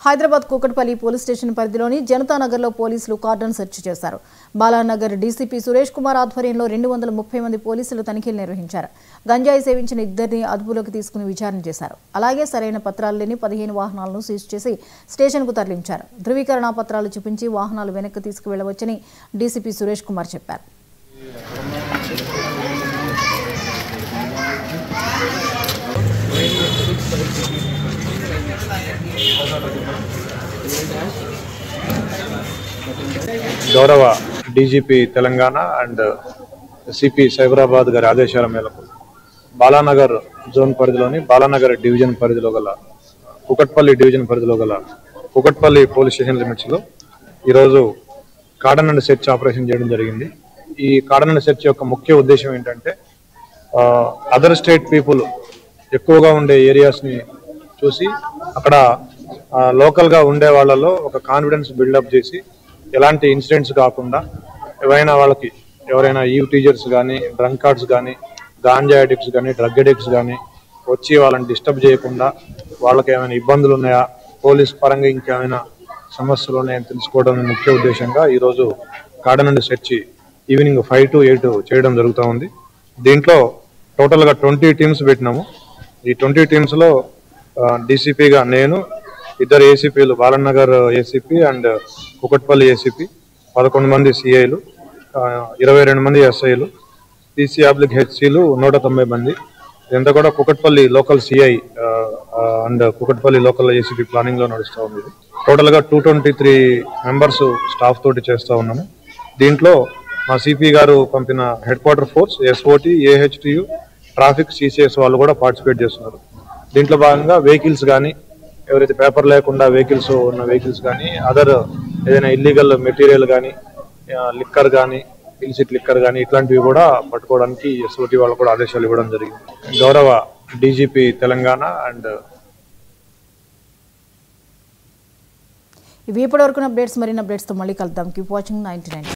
Hyderabad Kukatpally police station పరిధిలోని జనతానగర్లో పోలీసులు cordon search చేశారు. బాలానగర్ డీసీపీ సురేష్ కుమార్ ఆధ్వర్యంలో 230 మంది పోలీసులు తనిఖీలు నిర్వహించారు. గంజాయి సేవించిన ఇద్దరిని అదుపులోకి తీసుకుని విచారణ చేశారు. అలాగే సరైన పత్రాలు లేని 15 వాహనాలను సీజ్ చేసి స్టేషన్కు తరలించారు. ధృవీకరణ పత్రాలు చూపించి వాహనాలు వెనక్కి తీసుకువెళ్లవచ్చని డీసీపీ సురేష్ కుమార్ చెప్పారు. గౌరవ DGP Telangana and CP Cyberabad గారి ఆదేశాల మేరకు బాలానగర్ జోన్ పరిధిలోని బాలానగర్ డివిజన్ పరిధిలో గల కూకట్పల్లి డివిజన్ పరిధిలో గల కూకట్పల్లి పోలీస్ స్టేషన్ లిమిట్స్లో ఈరోజు కార్డన్ అండ్ సెర్చ్ ఆపరేషన్ చేయడం జరిగింది. ఈ కార్డన్ అండ్ సెర్చ్ యొక్క ముఖ్య ఉద్దేశం ఏంటంటే అదర్ స్టేట్ పీపుల్ ఎక్కువగా ఉండే ఏరియాస్ని చూసి అక్కడ లోకల్గా ఉండే వాళ్ళలో ఒక కాన్ఫిడెన్స్ బిల్డప్ చేసి ఎలాంటి ఇన్సిడెంట్స్ కాకుండా ఎవరైనా ఈవ్ టీచర్స్ కానీ డ్రంక్ కార్డ్స్ కానీ గాంజా అడిక్ట్స్ కానీ డ్రగ్ అడిక్ట్స్ కానీ వచ్చి వాళ్ళని డిస్టర్బ్ చేయకుండా వాళ్ళకి ఏమైనా ఇబ్బందులు ఉన్నాయా, పోలీస్ పరంగా ఇంకేమైనా సమస్యలు ఉన్నాయని తెలుసుకోవడం ముఖ్య ఉద్దేశంగా ఈరోజు cordon and search evening 5 to 8 చేయడం జరుగుతూ ఉంది. దీంట్లో టోటల్గా 20 టీమ్స్ పెట్టినాము. ఈ 20 టీమ్స్లో డీసీపీగా నేను, ఇద్దరు ఏసీపీలు, Balanagar ACP and Kukatpally ACP, 11 మంది సిఐలు, 22 మంది ఎస్ఐలు, పీసీ/హెచ్సీలు 190 మంది. ఇదంతా కూడా Kukatpally local CI and Kukatpally local ACP planning లో నడుస్తూ ఉంది. టోటల్ గా 223 మెంబర్స్ స్టాఫ్ తోటి చేస్తూ ఉన్నాము. దీంట్లో మా సిపి గారు పంపిన head quarter force, SOT, AHTU, traffic, CCS వాళ్ళు కూడా పార్టిసిపేట్ చేస్తున్నారు. దీంట్లో భాగంగా వెహికల్స్ కానీ, ఎవరైతే పేపర్ లేకుండా వెహికల్స్ ఉన్న వెహికల్స్ కానీ, అదర్ ఏదైనా ఇల్లీగల్ మెటీరియల్ కానీ, లిక్కర్ కానీ, ఇల్సిట్ లిక్కర్ కానీ ఇట్లాంటివి కూడా పట్టుకోవడానికి ఎస్ఓటి వాళ్ళు కూడా ఆదేశాలు ఇవ్వడం జరిగింది. గౌరవ డీజీపీ తెలంగాణ అండ్ ఇవి ఇప్పటివరకు అప్డేట్స్. మరిన్ని అప్డేట్స్తో మళ్ళీ కలుద్దాం. Keep watching 99.